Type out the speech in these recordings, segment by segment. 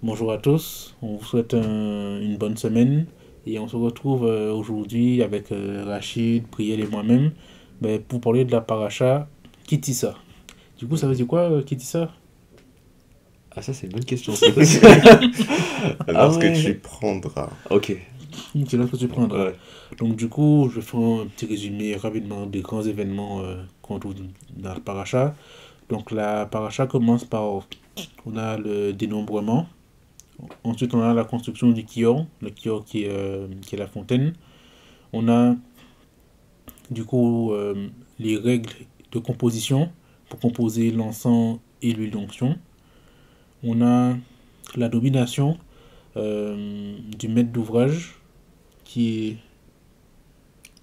Bonjour à tous, on vous souhaite une bonne semaine et on se retrouve aujourd'hui avec Rachid, Priel et moi-même pour parler de la paracha Kitissa. Du coup, ça veut dire quoi Kitissa? Ah, ça, c'est une bonne question, ça. Ah Ah Lorsque tu ouais. prendras. Ok. C'est là que tu prendras. Ouais. Donc du coup, je fais un petit résumé rapidement des grands événements qu'on trouve dans la paracha. Donc la paracha commence par, on a le dénombrement, ensuite on a la construction du kior, le kior qui est la fontaine. On a du coup les règles de composition pour composer l'encens et l'huile d'onction. On a la domination du maître d'ouvrage qui est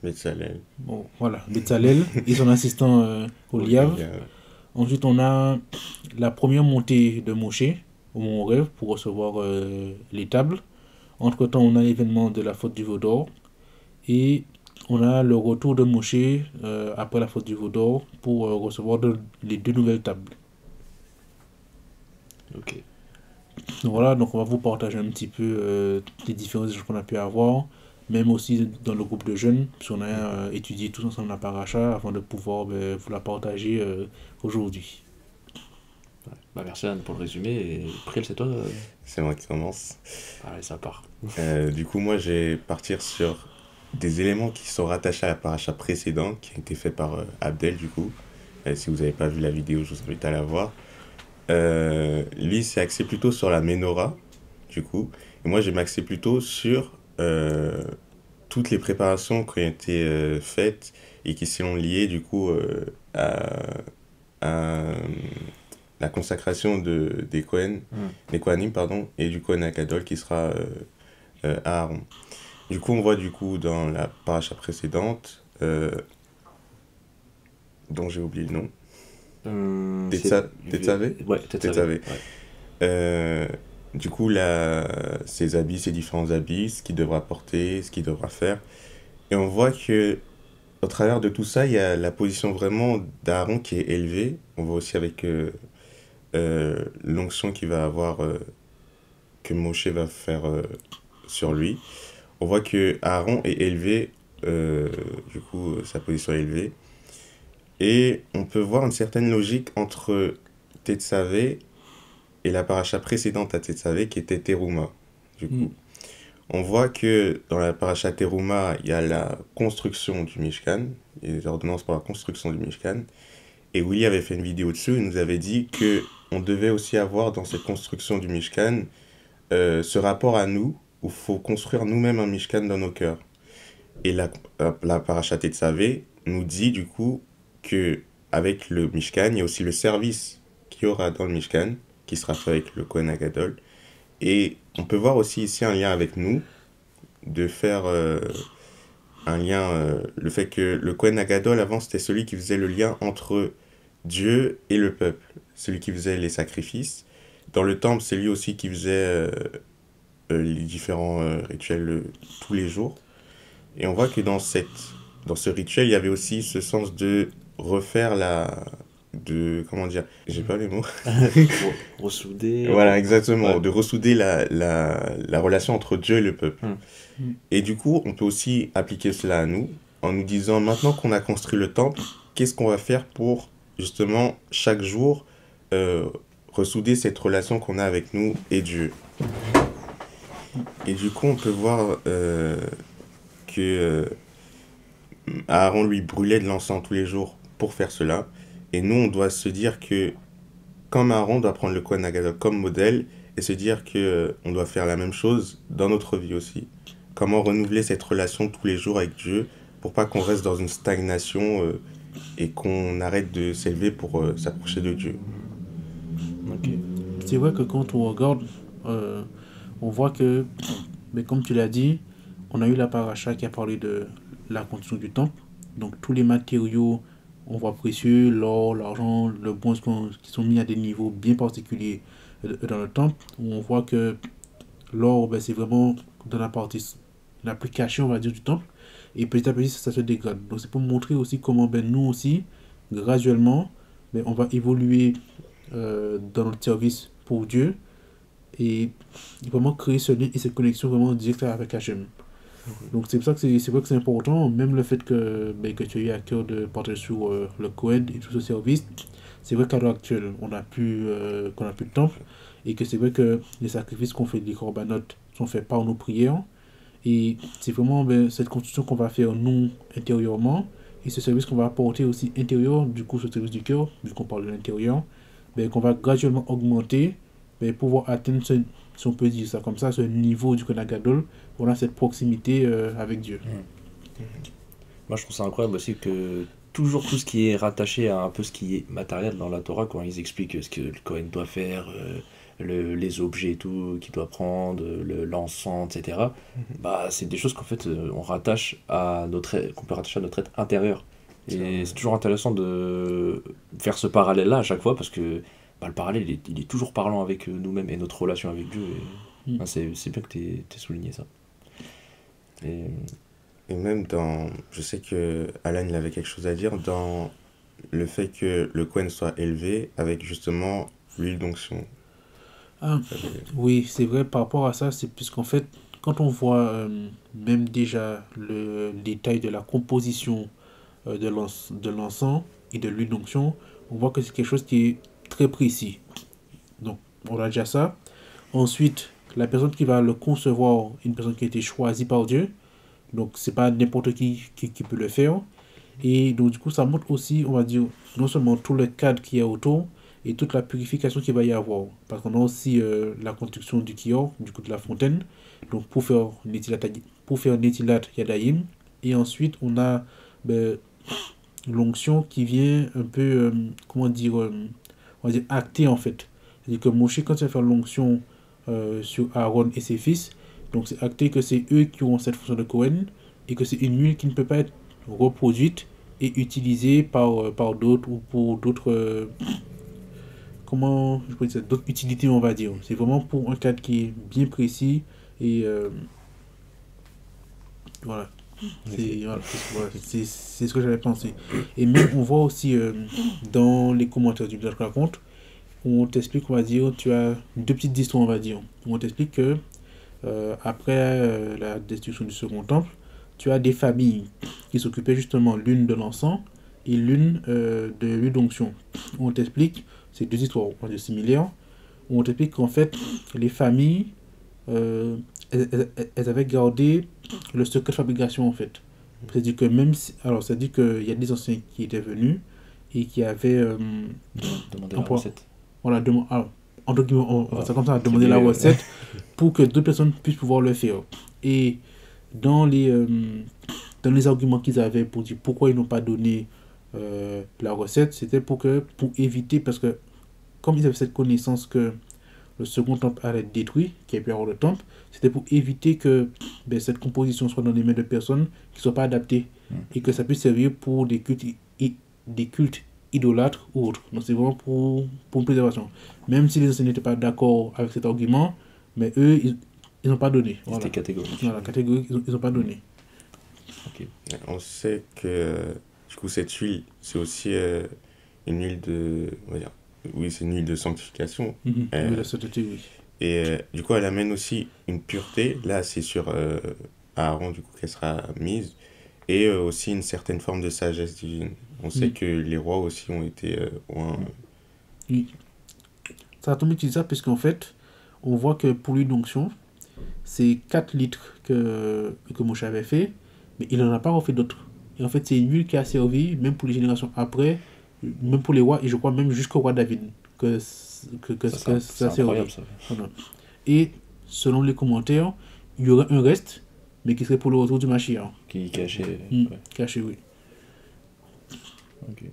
Betzalel. bon, voilà, Betzalel et son assistant Oliav. Olivier. Ensuite, on a la première montée de Moshe au Mont Rêve pour recevoir les tables. Entre-temps, on a l'événement de la faute du veau d'or et on a le retour de Moshe après la faute du veau d'or pour recevoir les deux nouvelles tables. Ok. Donc voilà, donc on va vous partager un petit peu les différents échanges qu'on a pu avoir, même aussi dans le groupe de jeunes, parce qu'on a étudié tous ensemble la paracha avant de pouvoir vous la partager aujourd'hui. Bah, merci Anne pour le résumé. Et Priel, c'est toi C'est moi qui commence. Allez, ça part. Du coup, moi, je vais partir sur des éléments qui sont rattachés à la paracha précédente, qui a été fait par Abdel, du coup. Si vous n'avez pas vu la vidéo, je vous invite à la voir. Lui, c'est axé plutôt sur la menorah, du coup. Et moi, je vais m'axer plutôt sur toutes les préparations qui ont été faites et qui sont liées, du coup, à la consacration des Kohen, Hmm. des Kohanim, pardon, et du Kohen Akadol qui sera Aaron. Du coup, on voit du coup dans la paracha précédente, dont j'ai oublié le nom, C'est. Tetzavé? Ouais, peut-être ça. Tetzavé. Ouais. Euh, du coup, ses habits, ses différents habits, ce qu'il devra porter, ce qu'il devra faire. Et on voit que au travers de tout ça, il y a la position vraiment d'Aaron qui est élevée. On voit aussi avec l'onction qu'il va avoir, que Moshe va faire sur lui. On voit que Aaron est élevé, du coup, sa position est élevée. Et on peut voir une certaine logique entre Tetzavé et la paracha précédente à Tetzavé qui était Teruma, du Mm. coup. On voit que dans la paracha Teruma, il y a la construction du Mishkan, les ordonnances pour la construction du Mishkan. Et Willy avait fait une vidéo dessus, il nous avait dit que on devait aussi avoir dans cette construction du Mishkan ce rapport à nous, où il faut construire nous-mêmes un Mishkan dans nos cœurs. Et la paracha Tetzavé nous dit du coup que avec le Mishkan, il y a aussi le service qu'il y aura dans le Mishkan, qui sera fait avec le Kohen Agadol. Et on peut voir aussi ici un lien avec nous, de faire un lien, le fait que le Kohen Agadol avant c'était celui qui faisait le lien entre Dieu et le peuple, celui qui faisait les sacrifices. Dans le temple, c'est lui aussi qui faisait les différents rituels tous les jours. Et on voit que dans ce rituel, il y avait aussi ce sens de refaire comment dire, j'ai pas les mots. Ressouder. Voilà, exactement, Ouais. de ressouder la relation entre Dieu et le peuple. Hmm. Mm. Et du coup, on peut aussi appliquer cela à nous en nous disant, maintenant qu'on a construit le temple, qu'est-ce qu'on va faire pour justement chaque jour euh, ressouder cette relation qu'on a avec nous et Dieu. Et du coup, on peut voir que Aaron lui brûlait de l'encens tous les jours pour faire cela. Et nous, on doit se dire que, comme Aaron, on doit prendre le Kohen Agadol comme modèle et se dire que on doit faire la même chose dans notre vie aussi. Comment renouveler cette relation tous les jours avec Dieu pour pas qu'on reste dans une stagnation et qu'on arrête de s'élever pour s'approcher de Dieu. Ok. C'est vrai que quand on regarde, euh, on voit que, mais comme tu l'as dit, on a eu la paracha qui a parlé de la construction du temple. Donc tous les matériaux, on voit précieux, l'or, l'argent, le bronze qui sont mis à des niveaux bien particuliers dans le temple. Où on voit que l'or, c'est vraiment dans la partie la plus cachée, on va dire, du temple. Et petit à petit, ça se dégrade. Donc c'est pour montrer aussi comment nous aussi, graduellement, on va évoluer dans notre service pour Dieu et vraiment créer ce lien et cette connexion vraiment directe avec Hachem. Donc c'est pour ça que c'est vrai que c'est important, même le fait que tu aies eu à cœur de partager sur le Cohen et tout ce service, c'est vrai qu'à l'heure actuelle, qu'on a plus de temple, et que c'est vrai que les sacrifices qu'on fait, les corbanotes, sont faits par nos prières, et c'est vraiment cette construction qu'on va faire nous intérieurement, et ce service qu'on va apporter aussi intérieur, du coup ce service du cœur, vu qu'on parle de l'intérieur, qu'on va graduellement augmenter, pouvoir atteindre si on peut dire ça comme ça, ce niveau du Kohen Gadol, on a cette proximité avec Dieu. Moi, je trouve ça incroyable aussi que toujours tout ce qui est rattaché à un peu ce qui est matériel dans la Torah, quand ils expliquent ce que le Kohen doit faire, les objets et tout qu'il doit prendre, l'encens, etc. Bah, c'est des choses qu'en fait on rattache à qu'on peut rattacher à notre être intérieur. Et c'est toujours intéressant de faire ce parallèle-là à chaque fois parce que bah, le parallèle il est toujours parlant avec nous-mêmes et notre relation avec Dieu. Et, bah, c'est bien que tu aies souligné ça. Et, Et même dans, je sais que Alan il avait quelque chose à dire dans le fait que le Cohen soit élevé avec justement l'huile d'onction. Ah, oui, c'est vrai par rapport à ça, c'est puisqu'en fait, quand on voit même déjà le détail de la composition de l'encens et de l'huile d'onction, on voit que c'est quelque chose qui est très précis. Donc, on a déjà ça. Ensuite, la personne qui va le concevoir, une personne qui a été choisie par Dieu, donc c'est pas n'importe qui peut le faire. Et donc, du coup, ça montre aussi, on va dire, non seulement tout le cadre qu'il y a autour, et toute la purification qu'il va y avoir. Parce qu'on a aussi la construction du kior, du coup de la fontaine, donc pour faire Netilat Yadayim. Et ensuite, on a ben, l'onction qui vient un peu, comment dire, on va dire acter en fait. C'est-à-dire que Moshe, quand il va faire l'onction sur Aaron et ses fils, donc c'est acté que c'est eux qui ont cette fonction de Cohen, et que c'est une huile qui ne peut pas être reproduite et utilisée par d'autres ou pour d'autres comment je peux dire d'autres utilités on va dire. C'est vraiment pour un cadre qui est bien précis et voilà. C'est ce que j'avais pensé. Et même on voit aussi dans les commentaires du blog raconte où on t'explique, on va dire, tu as deux petites histoires, on va dire, où on t'explique que après la destruction du second temple, tu as des familles qui s'occupaient justement l'une de l'encens et l'une de l'huile d'onction. On t'explique, c'est deux histoires on va dire, similaires, où on t'explique qu'en fait, les familles, elles avaient gardé le secret de fabrication en fait. C'est-à-dire que même si, alors, c'est-à-dire qu'il y a des anciens qui étaient venus et qui avaient demander la recette. Voilà, entre guillemets, on va ça comme ça, demander la recette pour que d'autres personnes puissent pouvoir le faire. Et dans les arguments qu'ils avaient pour dire pourquoi ils n'ont pas donné la recette, c'était pour éviter, parce que comme ils avaient cette connaissance que le second temple allait être détruit, qu'il n'y ait plus à avoir le temple, c'était pour éviter que cette composition soit dans les mains de personnes qui ne soient pas adaptées et que ça puisse servir pour des cultes idolâtres ou autres. Donc c'est vraiment pour une préservation. Même si les enseignants n'étaient pas d'accord avec cet argument, mais eux, ils n'ont pas donné. Voilà. C'était catégorique. Voilà, catégorique, ils n'ont pas donné. Okay. On sait que du coup cette huile, c'est aussi une huile de, on va dire, oui, c'est une huile de sanctification. Oui, la sainteté, oui. Et du coup, elle amène aussi une pureté. Là, c'est sur Aaron, du coup, qu'elle sera mise. Et aussi une certaine forme de sagesse divine. On sait que les rois aussi ont été... Oui. Ça a tombé de ça, puisqu'en fait, on voit que pour l'huile d'onction, c'est 4 litres que Moshe avait fait, mais il n'en a pas refait d'autres. Et en fait, c'est une huile qui a servi, même pour les générations après, même pour les rois, et je crois même jusqu'au roi David, que ça servi. Incroyable, ça. Voilà. Et selon les commentaires, il y aurait un reste, mais qui serait pour le retour du Mashiach. Qui cachait. Caché, oui. Ok.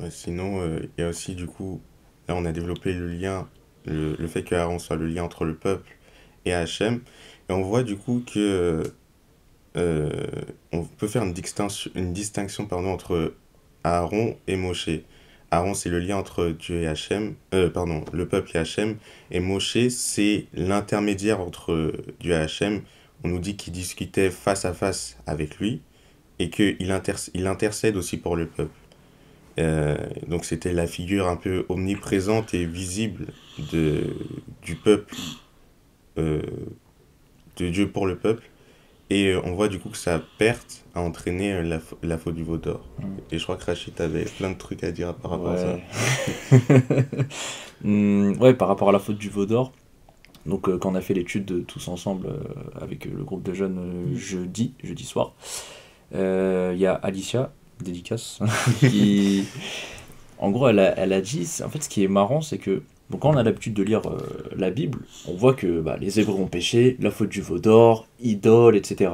Ouais, sinon, il y a aussi, du coup, là, on a développé le lien, le fait qu'Aaron soit le lien entre le peuple et Hachem. Et on voit, du coup, que on peut faire une distinction pardon, entre Aaron et Moshe. Aaron, c'est le lien entre Dieu et Hachem, le peuple et Hachem. Et Moshe, c'est l'intermédiaire entre Dieu et Hachem. On nous dit qu'il discutait face à face avec lui et qu'il intercède aussi pour le peuple. Donc c'était la figure un peu omniprésente et visible du peuple, euh, de Dieu pour le peuple. Et on voit du coup que sa perte a entraîné la faute du veau d'or. Et je crois que Rachid avait plein de trucs à dire par rapport à ça. Ouais, par rapport à la faute du veau d'or. Donc quand on a fait l'étude tous ensemble avec le groupe de jeunes jeudi soir, il y a Alicia, dédicace, qui, en gros, elle a dit, en fait, ce qui est marrant, c'est que donc, quand on a l'habitude de lire la Bible, on voit que les Hébreux ont péché, la faute du veau d'or, idole, etc.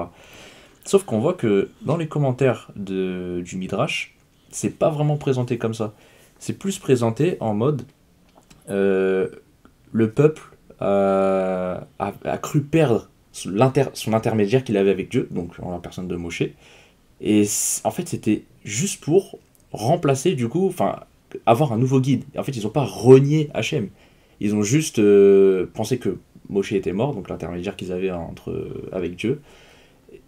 Sauf qu'on voit que dans les commentaires du Midrash, c'est pas vraiment présenté comme ça. C'est plus présenté en mode le peuple a cru perdre son intermédiaire qu'il avait avec Dieu, donc en la personne de Moshe. Et en fait, c'était juste pour remplacer, du coup, enfin, avoir un nouveau guide. En fait, ils n'ont pas renié Hachem. Ils ont juste pensé que Moshe était mort, donc l'intermédiaire qu'ils avaient avec Dieu.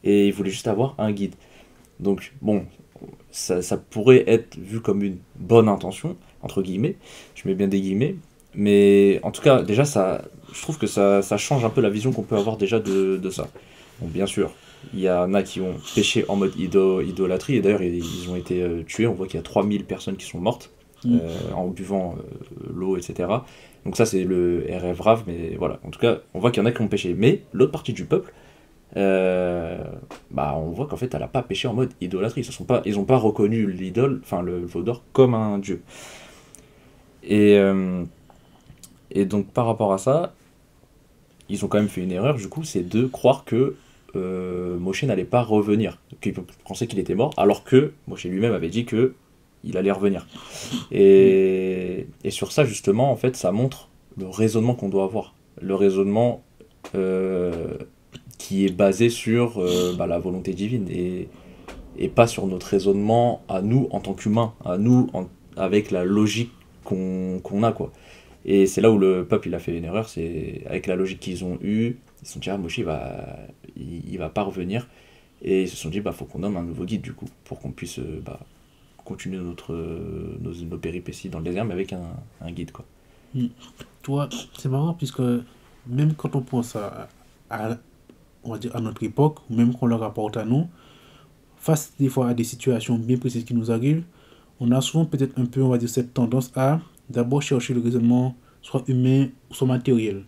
Et ils voulaient juste avoir un guide. Donc, bon, ça pourrait être vu comme une bonne intention, entre guillemets. Je mets bien des guillemets. Mais en tout cas, déjà, je trouve que ça change un peu la vision qu'on peut avoir déjà de ça. Bon, bien sûr, il y en a qui ont péché en mode idolâtrie, et d'ailleurs, ils ont été tués. On voit qu'il y a 3000 personnes qui sont mortes en buvant l'eau, etc. Donc ça, c'est le RF Rav, mais voilà. En tout cas, on voit qu'il y en a qui ont péché. Mais l'autre partie du peuple, on voit qu'en fait, elle n'a pas péché en mode idolâtrie. Ils n'ont pas reconnu l'idole, enfin le veau d'or, comme un dieu. Et donc par rapport à ça, ils ont quand même fait une erreur, du coup, c'est de croire que Moshe n'allait pas revenir. Donc, ils pensaient qu'il était mort, alors que Moshe lui-même avait dit que il allait revenir. Et sur ça, justement, en fait, ça montre le raisonnement qu'on doit avoir. Le raisonnement qui est basé sur la volonté divine et pas sur notre raisonnement à nous en tant qu'humains, à nous avec la logique qu'on a, quoi. Et c'est là où le peuple il a fait une erreur, c'est avec la logique qu'ils ont eue, ils se sont dit Moshe il va pas revenir, et ils se sont dit faut qu'on donne un nouveau guide du coup, pour qu'on puisse continuer nos péripéties dans le désert, mais avec un guide, quoi. Toi, c'est marrant puisque même quand on pense on va dire à notre époque, ou même qu'on le rapporte à nous, face des fois à des situations bien précises qui nous arrivent, on a souvent peut-être un peu, on va dire, cette tendance à d'abord chercher le raisonnement soit humain ou soit matériel,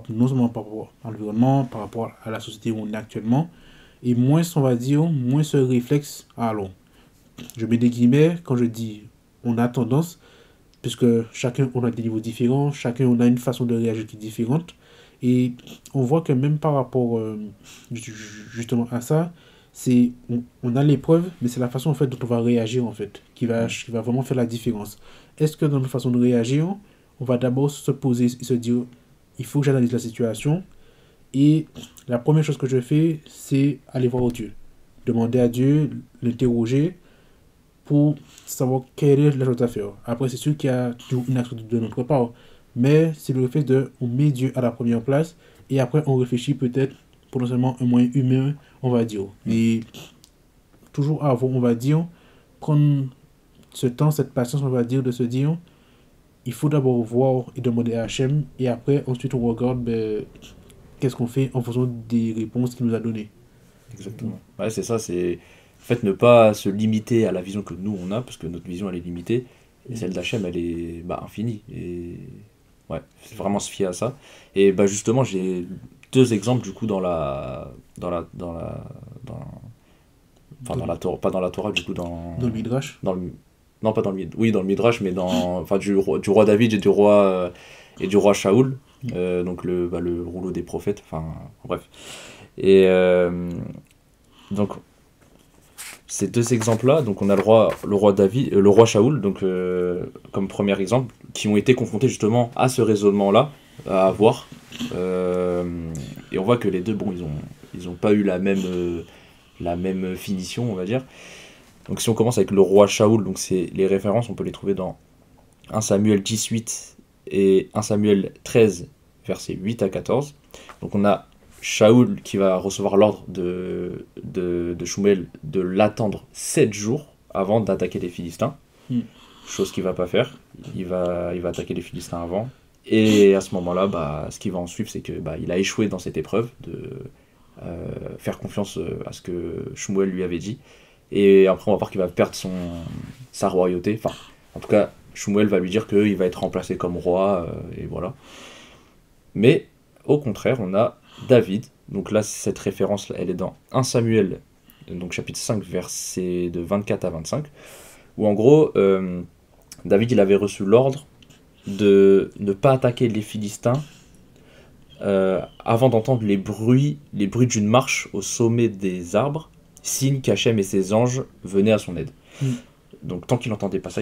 non seulement par rapport à l'environnement, par rapport à la société où on est actuellement, et moins, on va dire, moins ce réflexe allons. Je mets des guillemets quand je dis on a tendance, puisque chacun on a des niveaux différents, chacun on a une façon de réagir qui est différente, et on voit que même par rapport justement à ça, on a l'épreuve, mais c'est la façon en fait dont on va réagir en fait qui va vraiment faire la différence. Est-ce que dans notre façon de réagir, on va d'abord se poser et se dire il faut que j'analyse la situation, et la première chose que je fais, c'est aller voir Dieu, demander à Dieu, l'interroger pour savoir quelle est la chose à faire. Après, c'est sûr qu'il y a toujours une action de notre part, mais c'est le fait de on met Dieu à la première place, et après on réfléchit peut-être potentiellement un moyen humain, on va dire. Et toujours avant, on va dire, prendre ce temps, cette patience, on va dire, de se dire, il faut d'abord voir et demander à Hachem, et après, ensuite, on regarde qu'est-ce qu'on fait en fonction des réponses qu'il nous a données. Exactement. Ouais, c'est ça, c'est en fait ne pas se limiter à la vision que nous on a, parce que notre vision elle est limitée, et celle d'Hachem elle est infinie. Et ouais, c'est vraiment se fier à ça. Et justement, j'ai deux exemples du coup dans la Torah, pas dans la Torah, du coup dans le Midrash. Non, pas dans le Midrash. Oui, dans le Midrash, mais du roi David et du roi Shaoul. Donc le rouleau des prophètes. Enfin, bref. Et donc ces deux exemples-là, donc on a le roi David, le roi Shaoul, donc comme premier exemple, qui ont été confrontés justement à ce raisonnement-là, à avoir. Et on voit que les deux, ils ont pas eu la même finition, on va dire. Donc si on commence avec le roi Shaoul, donc c'est les références, on peut les trouver dans 1 Samuel 18 et 1 Samuel 13, versets 8 à 14. Donc on a Shaoul qui va recevoir l'ordre de Shmuel de l'attendre 7 jours avant d'attaquer les Philistins. Mm. Chose qu'il va pas faire. Il va attaquer les Philistins avant. Et à ce moment-là, bah, ce qui va en suivre, c'est que bah, il a échoué dans cette épreuve de faire confiance à ce que Shmuel lui avait dit. Et après, on va voir qu'il va perdre sa royauté. Enfin, en tout cas, Shmuel va lui dire qu'il va être remplacé comme roi, et voilà. Mais, au contraire, on a David. Donc là, cette référence, elle est dans 1 Samuel, donc chapitre 5, versets de 24 à 25, où en gros, David, il avait reçu l'ordre de ne pas attaquer les Philistins avant d'entendre les bruits d'une marche au sommet des arbres, signe qu'Hachem et ses anges venaient à son aide. Mm. Donc tant qu'il n'entendait pas ça,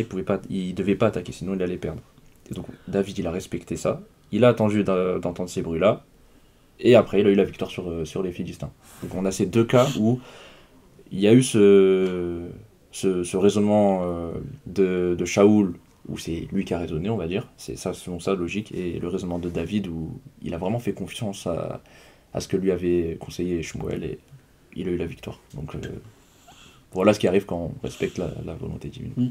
il devait pas attaquer, sinon il allait perdre. Et donc David, il a respecté ça, il a attendu d'entendre ces bruits-là, et après il a eu la victoire sur les Philistins. Donc on a ces deux cas où il y a eu ce raisonnement de Shaoul, où c'est lui qui a raisonné, on va dire, c'est ça, selon sa logique, et le raisonnement de David, où il a vraiment fait confiance à ce que lui avait conseillé Shmuel, et il a eu la victoire. Donc voilà ce qui arrive quand on respecte la volonté divine. Mm.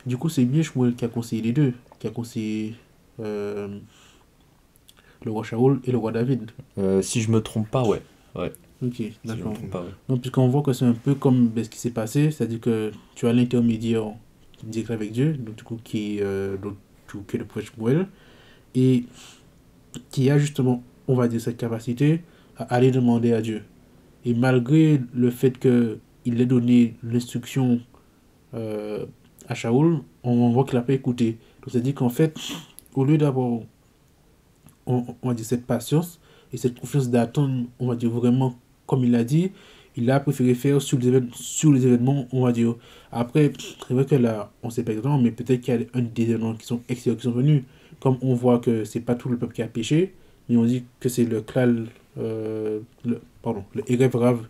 Du coup, c'est bien Shmuel qui a conseillé les deux, qui a conseillé le roi Shaoul et le roi David. Si je me trompe pas, ouais. Ok, Si je me d'accord. trompe pas, ouais. Donc, puisqu'on voit que c'est un peu comme ce qui s'est passé, c'est-à-dire que tu as l'intermédiaire direct avec Dieu, donc du coup qui est le prophète Shmuel, et qui a justement, on va dire, cette capacité à aller demander à Dieu. Et malgré le fait qu'il ait donné l'instruction à Shaoul, on voit qu'il n'a pas écouté. Donc c'est-à-dire qu'en fait, au lieu d'avoir, on va dire, cette patience et cette confiance d'attendre, on va dire, vraiment comme il l'a dit, il a préféré faire sur les événements, on va dire. Après, c'est vrai que là, on ne sait pas exactement, mais peut-être qu'il y a un des événements qui sont extérieurs qui sont venus. Comme on voit que c'est pas tout le peuple qui a péché, mais on dit que c'est le clan, le Erev Rav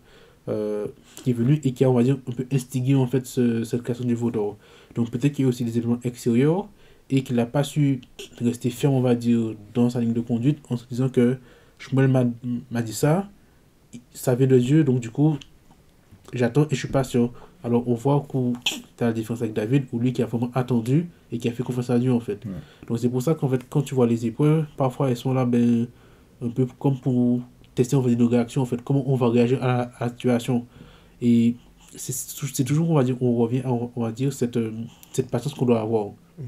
qui est venu et qui a, on va dire, un peu instigé en fait cette création du veau d'or. Donc peut-être qu'il y a aussi des événements extérieurs et qu'il n'a pas su rester ferme, on va dire, dans sa ligne de conduite en se disant que Shmuel m'a dit ça vient de Dieu, donc du coup, j'attends et je suis pas sûr. Alors on voit que tu as la différence avec David, où lui qui a vraiment attendu et qui a fait confiance à Dieu en fait. Ouais. Donc c'est pour ça qu'en fait, quand tu vois les épreuves, parfois elles sont là, ben, un peu comme pour tester en fait, nos réactions, en fait, comment on va réagir à la situation. Et c'est toujours, on va dire, on revient à, on va dire, cette patience qu'on doit avoir.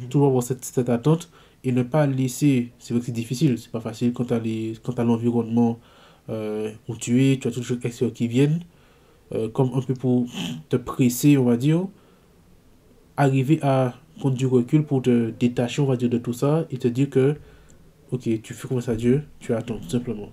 Toujours avoir cette attente et ne pas laisser. C'est vrai que c'est difficile, c'est pas facile quand tu as l'environnement où tu es, tu as toutes les choses extérieures qui viennent, comme un peu pour te presser, on va dire, arriver à prendre du recul pour te détacher, on va dire, de tout ça et te dire que, ok, tu fais confiance à Dieu, tu attends, tout simplement.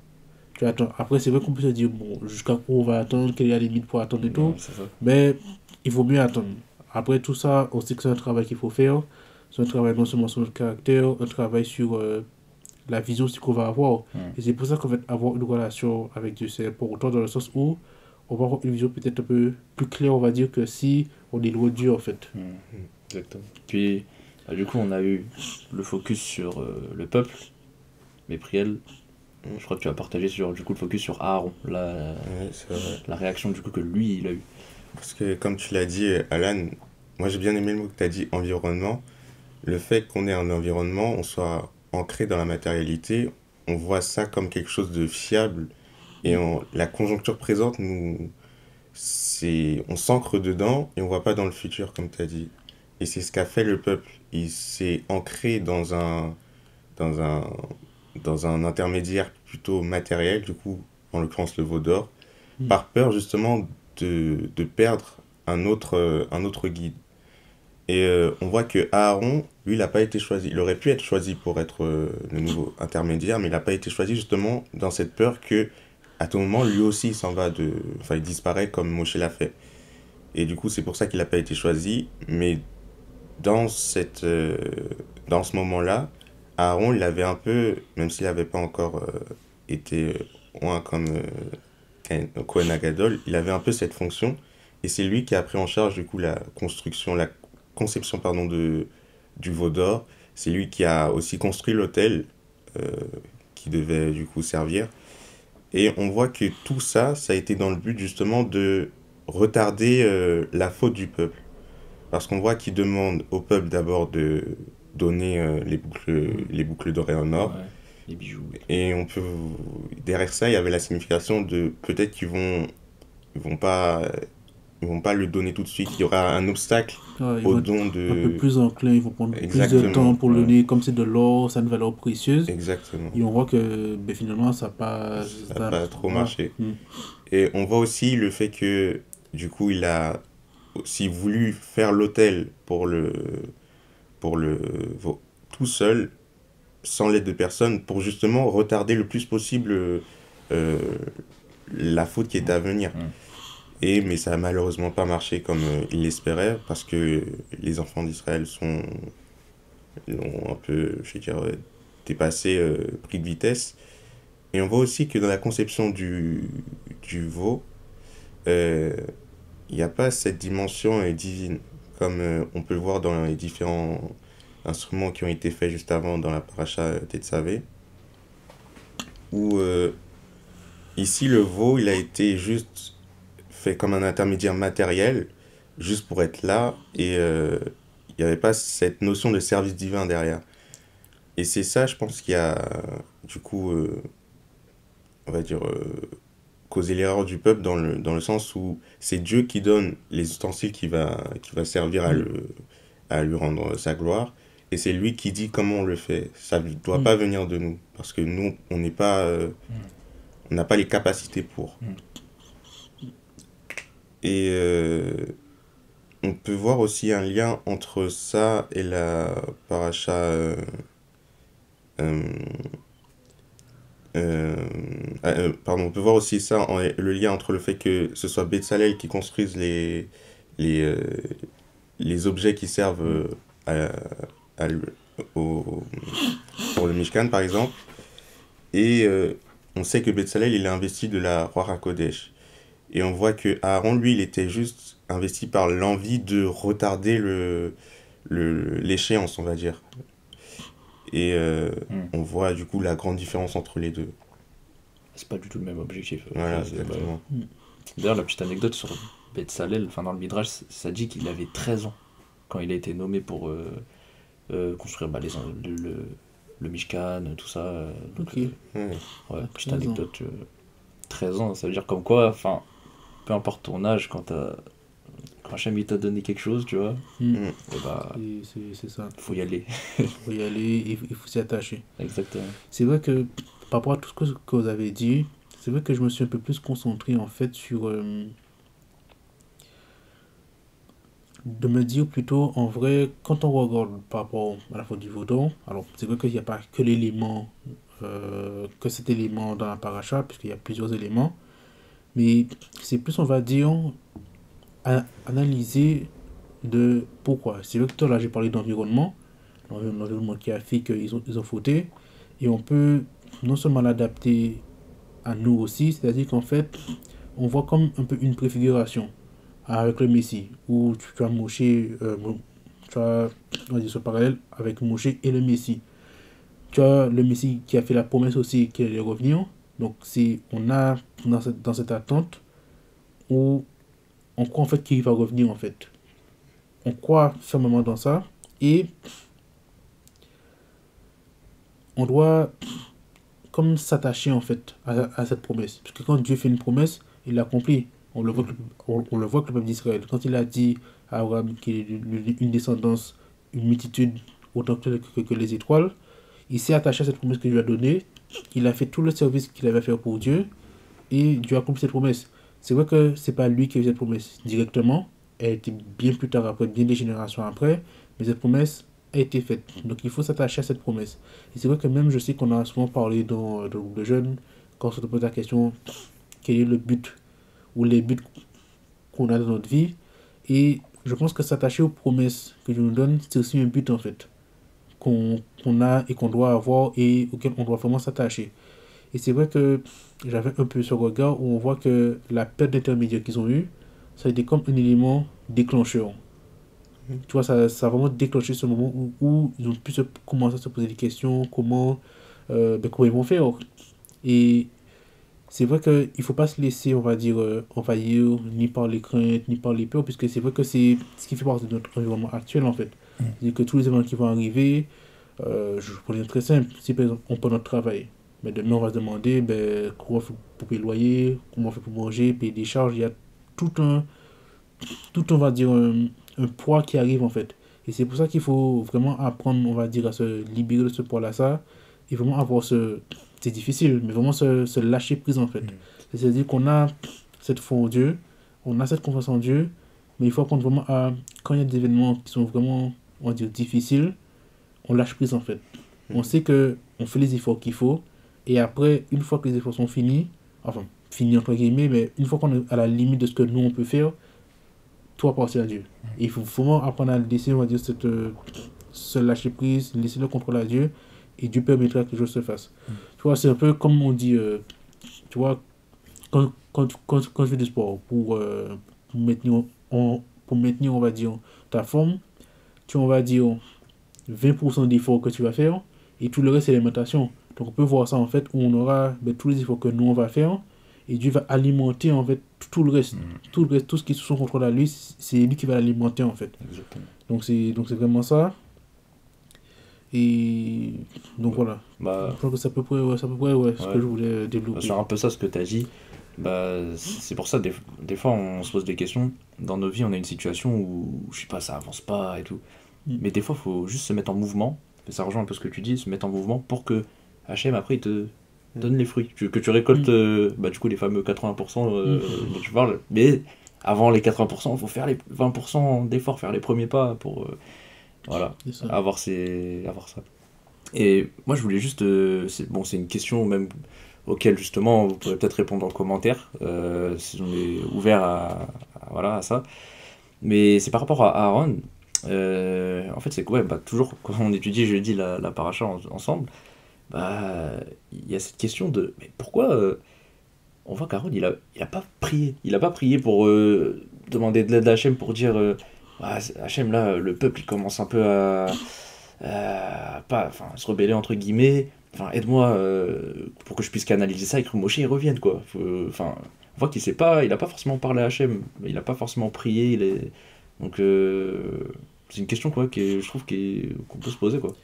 Tu attends. Après, c'est vrai qu'on peut se dire, bon, jusqu'à où on va attendre, quelle est la limite pour attendre et tout, Ouais, c'est ça. mais il vaut mieux attendre. Après tout ça, on sait que c'est un travail qu'il faut faire. C'est un travail non seulement sur notre caractère, un travail sur la vision aussi qu'on va avoir. Et c'est pour ça qu'en fait, avoir une relation avec Dieu, c'est important dans le sens où on va avoir une vision peut-être un peu plus claire, on va dire, que si on est loin de Dieu, en fait. Exactement. Puis, du coup, on a eu le focus sur le peuple, mais Priel, je crois que tu as partagé sur du coup le focus sur Aaron, Ouais, c'est vrai. la réaction du coup que lui il a eu. Parce que comme tu l'as dit, Alan, moi j'ai bien aimé le mot que tu as dit, environnement. Le fait qu'on ait un environnement, on soit ancré dans la matérialité, on voit ça comme quelque chose de fiable. Et la conjoncture présente, on s'ancre dedans et on voit pas dans le futur, comme tu as dit. Et c'est ce qu'a fait le peuple. Il s'est ancré dans un, dans un intermédiaire plutôt matériel, du coup, en l'occurrence le veau d'or, par peur justement de perdre un autre guide. Et on voit que Aaron, lui, il n'a pas été choisi. Il aurait pu être choisi pour être le nouveau intermédiaire, mais il n'a pas été choisi justement dans cette peur que, à tout moment, lui aussi, il s'en va enfin, il disparaît comme Moshe l'a fait. Et du coup, c'est pour ça qu'il n'a pas été choisi. Mais dans dans ce moment-là, Aaron, il avait un peu, même s'il n'avait pas encore été oint comme Kohen Agadol, il avait un peu cette fonction. Et c'est lui qui a pris en charge, du coup, la conception pardon, du veau d'or. C'est lui qui a aussi construit l'autel qui devait du coup servir. Et on voit que tout ça, ça a été dans le but justement de retarder la faute du peuple. Parce qu'on voit qu'il demande au peuple d'abord de donner les boucles d'oreilles en or. Ouais, les bijoux. Et on peut... Derrière ça, il y avait la signification de peut-être ils vont pas, ils vont pas le donner tout de suite. Il y aura un obstacle Ouais, ils au vont don être un peu de... plus enclins, ils vont prendre plus de Exactement. temps pour le Ouais. donner, comme c'est de l'or, c'est une valeur précieuse. Exactement. Et on voit que ben, finalement, ça n'a pas. Ça n'a pas trop voilà. marché. Et on voit aussi le fait que, du coup, il a aussi voulu faire l'autel tout seul, sans l'aide de personne, pour justement retarder le plus possible euh, la faute qui était à venir. Mais ça a malheureusement pas marché comme il l'espérait, parce que les enfants d'Israël l'ont un peu, je veux dire, dépassé, pris de vitesse. Et on voit aussi que dans la conception du veau, il n'y a pas cette dimension divine, comme on peut le voir dans les différents instruments qui ont été faits juste avant dans la paracha Tetzavé, où ici le veau, il a été juste fait comme un intermédiaire matériel, juste pour être là, et il n'y avait pas cette notion de service divin derrière. Et c'est ça, je pense, qui a, du coup, on va dire, causé l'erreur du peuple dans le sens où c'est Dieu qui donne les ustensiles qui va servir à lui rendre sa gloire. Et c'est lui qui dit comment on le fait. Ça ne doit pas venir de nous. Parce que nous, on n'est pas, on n'a pas les capacités pour. Et on peut voir aussi un lien entre ça et la paracha. Pardon, on peut voir aussi ça, le lien entre le fait que ce soit Bezalel qui construise les, euh, les objets qui servent à, à l- au- pour le Mishkan, par exemple. Et on sait que Bezalel, il est investi de la roi HaKodesh. Et on voit que Aaron, lui, il était juste investi par l'envie de retarder l'échéance, on va dire. Et on voit du coup la grande différence entre les deux. C'est pas du tout le même objectif. Voilà, C'est- exactement. D'ailleurs, la petite anecdote sur Betzalel, enfin dans le Midrash, ça dit qu'il avait 13 ans quand il a été nommé pour construire le Mishkan, tout ça. Donc, Ok. Ouais. ouais, petite 13 ans. anecdote. 13 ans, ça veut dire comme quoi, enfin, peu importe ton âge, quand Hachem il t'a donné quelque chose, tu vois, Mm. et bah, C'est ça. faut y aller. Il faut y aller, il faut s'y attacher. Exactement. C'est vrai que par rapport à tout ce que vous avez dit, c'est vrai que je me suis un peu plus concentré en fait sur. De me dire plutôt, en vrai, quand on regarde par rapport à la faute du vaudon, alors c'est vrai qu'il n'y a pas que l'élément, que cet élément dans la paracha, puisqu'il y a plusieurs éléments, mais c'est plus, on va dire, analyser de pourquoi. C'est vrai que tout à l'heure j'ai parlé d'environnement, l'environnement qui a fait ils ont fauté, et on peut non seulement l'adapter à nous aussi, c'est-à-dire qu'en fait, on voit comme un peu une préfiguration avec le Messie, où tu as Moshe, tu as on va dire ce parallèle avec Moshe et le Messie. Tu as le Messie qui a fait la promesse aussi qu'il allait revenir. Donc on a dans cette attente où on croit en fait qu'il va revenir en fait. On croit fermement dans ça et on doit comme s'attacher en fait à cette promesse. Parce que quand Dieu fait une promesse, il l'accomplit. On le voit que le peuple d'Israël, quand il a dit à Abraham qu'il est une descendance, une multitude autant que les étoiles, il s'est attaché à cette promesse que Dieu a donnée. Il a fait tout le service qu'il avait à faire pour Dieu et Dieu a accompli cette promesse. C'est vrai que c'est pas lui qui a eu cette promesse directement. Elle a été bien plus tard après, bien des générations après, mais cette promesse a été faite. Donc il faut s'attacher à cette promesse. Et c'est vrai que même je sais qu'on a souvent parlé dans le groupe de jeunes, quand on se pose la question, quel est le but ou les buts qu'on a dans notre vie. Et je pense que s'attacher aux promesses que Dieu nous donne, c'est aussi un but en fait, qu'on a et qu'on doit avoir et auquel on doit vraiment s'attacher. Et c'est vrai que j'avais un peu ce regard où on voit que la perte d'intermédiaire qu'ils ont eue, ça a été comme un élément déclencheur. Tu vois, ça a vraiment déclenché ce moment où ils ont pu commencer à se poser des questions, comment ils vont faire. Et c'est vrai qu'il ne faut pas se laisser, on va dire, envahir ni par les craintes, ni par les peurs, puisque c'est vrai que c'est ce qui fait partie de notre environnement actuel, en fait. C'est-à-dire que tous les événements qui vont arriver, je prends un exemple très simple, si par exemple on prend notre travail, mais demain on va se demander ben, comment on fait pour payer le loyer, comment on fait pour manger, payer des charges, il y a tout un, on va dire, un poids qui arrive, en fait. Et c'est pour ça qu'il faut vraiment apprendre, on va dire, à se libérer de ce poids-là, ça, et vraiment avoir ce... C'est difficile, mais vraiment se lâcher prise, en fait. C'est-à-dire qu'on a cette foi en Dieu, on a cette confiance en Dieu, mais il faut apprendre vraiment à... Quand il y a des événements qui sont vraiment, on va dire, difficiles, on lâche prise, en fait. On sait que on fait les efforts qu'il faut, et après, une fois que les efforts sont finis, enfin, finis entre guillemets, mais une fois qu'on est à la limite de ce que nous, on peut faire, tout appartient à Dieu. Et il faut vraiment apprendre à laisser, on va dire, se lâcher prise, laisser le contrôle à Dieu, et Dieu permettra que les choses se fassent. Tu vois, c'est un peu comme on dit, tu vois, quand tu fais du sport, pour maintenir, on va dire, ta forme, tu, on va dire, 20% d'efforts que tu vas faire, et tout le reste, c'est l'alimentation. Donc, on peut voir ça, en fait, où on aura ben, tous les efforts que nous, on va faire, et Dieu va alimenter, en fait, tout le reste. Tout le reste, tout ce qui est sous son contrôle à lui, c'est lui qui va l'alimenter, en fait. Exactement. Donc, c'est vraiment ça. Et donc, voilà. Bah, Je pense que c'est à peu près, ouais, ce Ouais. que je voulais développer. sur un peu ça, ce que tu as dit, bah, c'est pour ça, des fois, on se pose des questions. Dans nos vies, on a une situation où, je sais pas, ça avance pas et tout. Mais des fois, il faut juste se mettre en mouvement. Et ça rejoint un peu ce que tu dis, se mettre en mouvement pour que HM, après, il te donne les fruits. Que tu récoltes, bah, du coup, les fameux 80% dont tu parles. Mais avant les 80%, il faut faire les 20% d'efforts, faire les premiers pas pour voilà, C'est ça. avoir ça. Et moi, je voulais juste. C'est une question même auquel, justement, vous pourrez peut-être répondre en commentaire. Si on est ouvert voilà, à ça. Mais c'est par rapport à Aaron. En fait, c'est que, ouais, bah, toujours, quand on étudie jeudi la paracha ensemble, bah, il y a cette question de. Mais pourquoi on voit qu'Aaron, il a pas prié. Il a pas prié pour demander de l'aide à Hachem pour dire ah, Hachem, là, le peuple, il commence un peu se rebeller entre guillemets, enfin aide-moi pour que je puisse canaliser ça et que Moshe il revienne quoi. Enfin, on voit il a pas forcément parlé à Hachem, il a pas forcément prié, donc c'est une question quoi je trouve qu'on peut se poser quoi.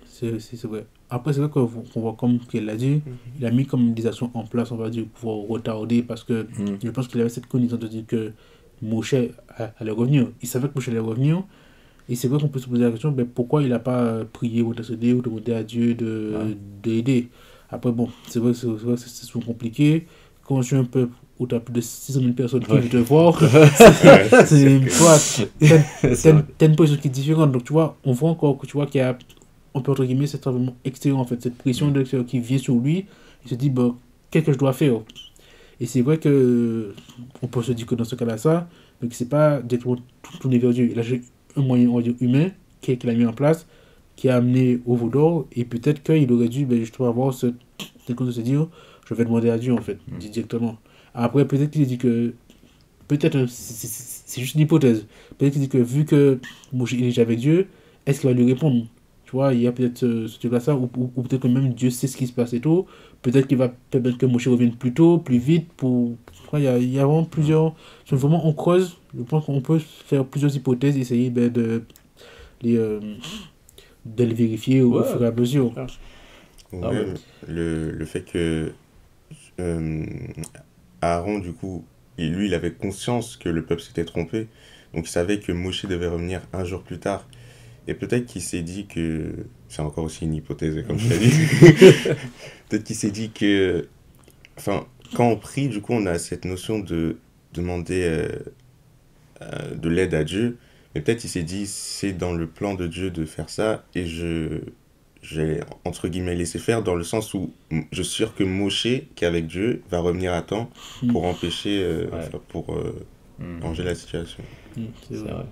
C'est vrai. Après, c'est vrai qu'on voit comme qu'elle l'a dit, il a mis comme des actions en place, on va dire, pour pouvoir retarder, parce que je pense qu'il avait cette connaissance de dire que Moshe allait revenir. Il savait que Moshe allait revenir, et c'est vrai qu'on peut se poser la question, ben, pourquoi il n'a pas prié ou intercédé ou demandé à Dieu d'aider. Après, bon, c'est vrai que c'est souvent compliqué. Quand je suis un peu où tu as plus de 600 000 personnes qui veulent te voir, t'as une position qui est différente. Donc, tu vois, on voit encore que tu vois qu'il y a, on peut entre guillemets, cet environnement extérieur, en fait, cette pression de l'extérieur qui vient sur lui. Il se dit, bah, qu'est-ce que je dois faire? Et c'est vrai que on peut se dire que dans ce cas-là, ça, mais que c'est pas directement tourné vers Dieu. Il a juste un moyen, on va dire, humain qu'il a mis en place, qui a amené au veau d'or, et peut-être qu'il aurait dû ben, justement avoir cette de se dire, je vais demander à Dieu, en fait, directement. Après, peut-être qu'il dit que, peut-être, c'est juste une hypothèse, peut-être qu'il dit que vu que Moshe il est déjà avec Dieu, est-ce qu'il va lui répondre? Tu vois, il y a peut-être ce truc-là, ça, ou peut-être que même Dieu sait ce qui se passe et tout. Peut-être qu'il va permettre que Moshe revienne plus tôt, plus vite. Il y a vraiment plusieurs. Si vraiment on creuse, je pense qu'on peut faire plusieurs hypothèses et essayer ben, les, de les vérifier au fur et à mesure. Ou Ah ouais. même le fait que Aaron, du coup, lui, il avait conscience que le peuple s'était trompé. Donc il savait que Moshe devait revenir un jour plus tard. Et peut-être qu'il s'est dit que... C'est encore aussi une hypothèse, comme je l'ai dit. Peut-être qu'il s'est dit que... Enfin, quand on prie, du coup, on a cette notion de demander de l'aide à Dieu. Mais peut-être qu'il s'est dit, c'est dans le plan de Dieu de faire ça. Et j'ai, entre guillemets, laissé faire dans le sens où je suis sûr que Moshe, qui est avec Dieu, va revenir à temps pour empêcher... enfin, pour ranger la situation. C'est vrai. vrai.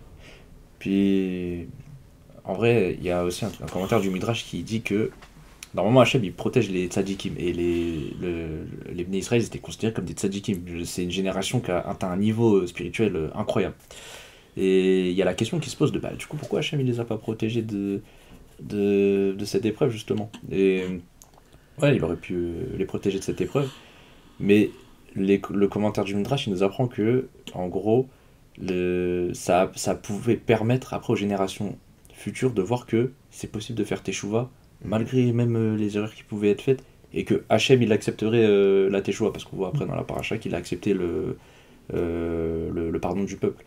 Puis, en vrai, il y a aussi un commentaire du Midrash qui dit que normalement Hachem il protège les tzadikim et les Bnei Israël étaient considérés comme des tzadikim. C'est une génération qui a atteint un niveau spirituel incroyable. Et il y a la question qui se pose de bah, du coup pourquoi Hachem il les a pas protégés de cette épreuve justement. Et ouais, il aurait pu les protéger de cette épreuve. Mais le commentaire du Midrash, il nous apprend que, en gros, ça pouvait permettre après aux générations futures de voir que c'est possible de faire teshuva, malgré même les erreurs qui pouvaient être faites, et que Hachem, il accepterait la teshuva, parce qu'on voit après dans la paracha qu'il a accepté le pardon du peuple.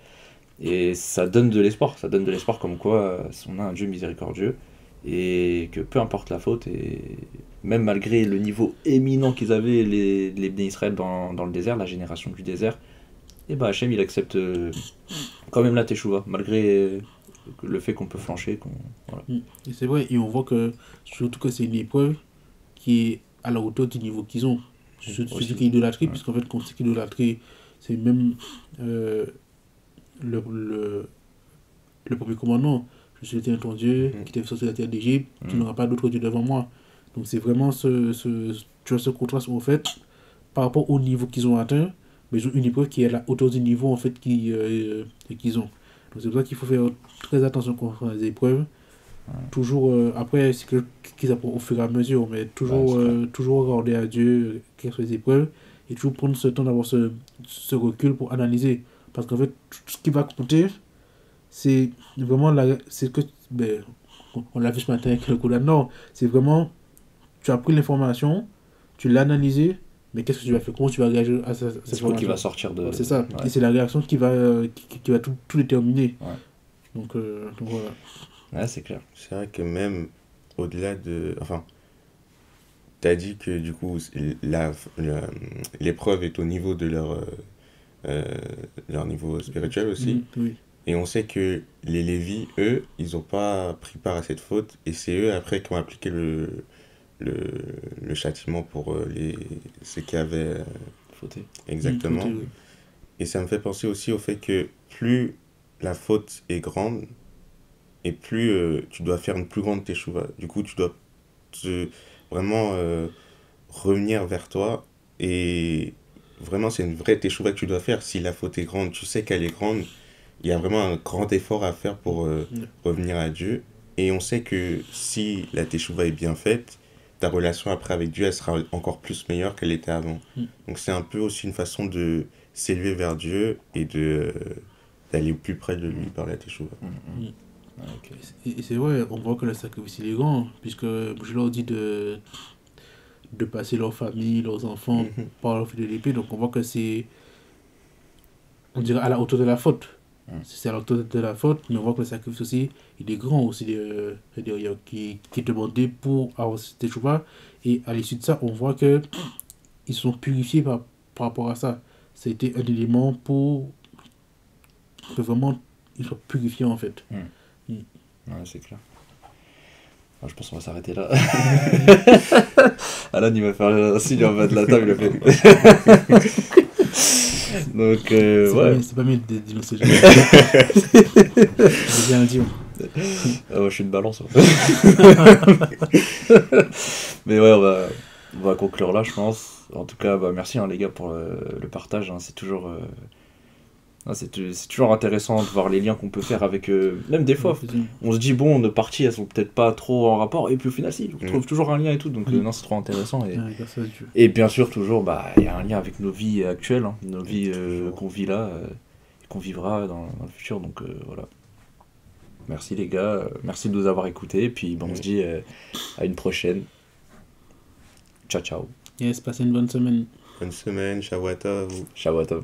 Et ça donne de l'espoir comme quoi on a un Dieu miséricordieux, et que peu importe la faute, et même malgré le niveau éminent qu'ils avaient les Bnei Israël dans le désert, la génération du désert, et bah Hachem il accepte quand même la teshuva, malgré le fait qu'on peut flancher, voilà. Et c'est vrai, et on voit que, surtout que c'est une épreuve qui est à la hauteur du niveau qu'ils ont. Surtout qu'il idolâtrie, puisqu'en fait, quand c'est qu'idolâtrie, c'est même le premier commandement. Je suis ton Dieu qui t'a fait sortir de la terre d'Égypte, tu n'auras pas d'autre Dieu devant moi. Donc c'est vraiment tu vois, ce contraste en fait par rapport au niveau qu'ils ont atteint, mais ils ont une épreuve qui est à la hauteur du niveau en fait qu'ils ont. Donc c'est pour ça qu'il faut faire très attention quand on fait des épreuves. Toujours, après, c'est qu'ils apprennent au fur et à mesure, mais toujours regarder à Dieu quelles sont les épreuves et toujours prendre ce temps d'avoir ce recul pour analyser. Parce qu'en fait, tout ce qui va compter, c'est vraiment c'est que ben, on l'a vu ce matin avec le coup non, c'est vraiment tu as pris l'information, tu l'as analysée, mais qu'est-ce que tu vas faire, comment tu vas réagir à cette information qui va sortir de c'est ça, et c'est la réaction qui va tout déterminer. Donc voilà. Ouais, c'est clair. C'est vrai que même au-delà de, enfin, t'as dit que du coup l'épreuve est au niveau de leur niveau spirituel aussi. Oui. Et on sait que les Lévites, eux, ils n'ont pas pris part à cette faute. Et c'est eux, après, qui ont appliqué le châtiment pour ceux qui avaient fauté. Exactement. Fauté, oui. Et ça me fait penser aussi au fait que plus la faute est grande, et plus tu dois faire une plus grande teshuva. Du coup, tu dois vraiment revenir vers toi. Et vraiment, c'est une vraie teshuva que tu dois faire. Si la faute est grande, tu sais qu'elle est grande. Il y a vraiment un grand effort à faire pour revenir à Dieu. Et on sait que si la teshuva est bien faite, ta relation après avec Dieu, elle sera encore plus meilleure qu'elle était avant. Donc c'est un peu aussi une façon de s'élever vers Dieu et d'aller plus près de lui par la teshuva. Okay. Et c'est vrai, on voit que le sacrifice il est grand, puisque je leur dis de passer leur famille, leurs enfants par leur fil de l'épée, donc on voit que c'est, on dirait, à la hauteur de la faute. C'est à la hauteur de la faute, mais on voit que le sacrifice aussi, il est grand aussi, qui est demandé pour avoir cette teshuva, et à l'issue de ça, on voit que ils sont purifiés par rapport à ça. C'était un élément pour que vraiment ils soient purifiés en fait. Ouais, c'est clair. Je pense qu'on va s'arrêter là. Alan, il va faire un signe en bas de la table. Il a fait... Donc, c'est pas mieux de dire ce genre. J'ai bien dit. Je suis une balance. Mais ouais, on va conclure là, je pense. En tout cas, merci les gars pour le partage. C'est toujours... c'est toujours intéressant de voir les liens qu'on peut faire avec même des fois on se dit nos parties elles sont peut-être pas trop en rapport et puis au final si on trouve toujours un lien et tout donc non c'est trop intéressant et bien sûr toujours il y a un lien avec nos vies actuelles nos vies qu'on vit là et qu'on vivra dans le futur donc voilà, merci les gars, merci de nous avoir écoutés et puis on se dit à une prochaine, ciao. Yes, passez une bonne semaine. Bonne semaine, Shavuot Tov. Shavuot Tov.